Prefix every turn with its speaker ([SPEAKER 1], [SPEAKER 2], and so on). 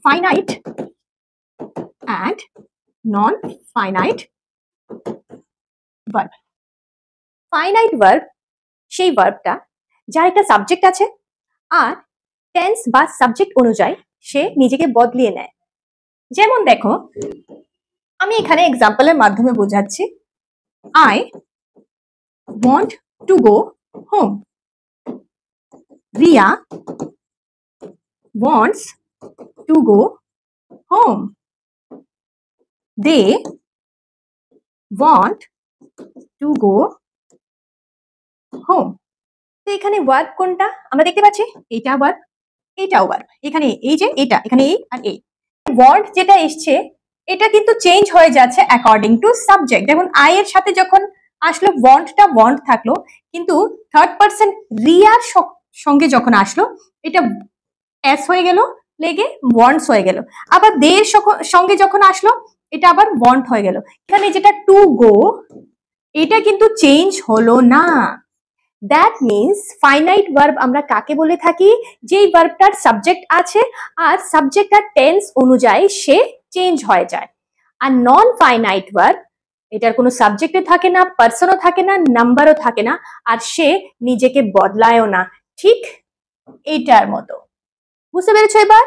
[SPEAKER 1] finite and non-finite verb. Finite verb সেই ভার্বটা যার একটা সাবজেক্ট আছে আর টেন্স বা সাবজেক্ট অনুযায়ী সে নিজেকে বদলিয়ে নেয়। যেমন দেখো, আমি এখানে এক্সাম্পলের মাধ্যমে বোঝাচ্ছি। I want to go home. Ria wants to go home. They want to go home. তো এখানে ভার্ব কোনটা আমরা দেখতে পাচ্ছি? এইটা ভার্ব, এইটাও ভার্ব। এখানে এই যে এটা, এখানে এই আর এই। ওয়ান্ট যেটা এসছে এটা কিন্তু চেঞ্জ হয়ে যাচ্ছে অ্যাকর্ডিং টু সাবজেক্ট। যেমন আই এর সাথে যখন আসলো ওয়ান্টটা ওয়ান্ট থাকলো, কিন্তু থার্ড পারসন রিয়ার সঙ্গে যখন আসলো এটা এস হয়ে গেল, লেগে ওয়ান্টস হয়ে গেল। আবার দে এর সঙ্গে যখন আসলো এটা আবার ওয়ান্ট হয়ে গেল। এখানে যেটা টু গো এটা কিন্তু চেঞ্জ হলো না। দ্যাট মিনস ফাইনাইট ভার্ব আমরা কাকে বলে থাকি? যেই ভার্বটার সাবজেক্ট আছে আর সাবজেক্টটার টেন্স অনুযায়ী সে চেঞ্জ হয়ে যায়। আর নন ফাইনাইট ভার্ব এটার কোনো সাবজেক্টে থাকে না, পার্সনও থাকে না, নাম্বারও থাকে না, আর সে নিজেকে বদলায়ও না। ঠিক এইটার মতো। বুঝতে পেরেছো এবার?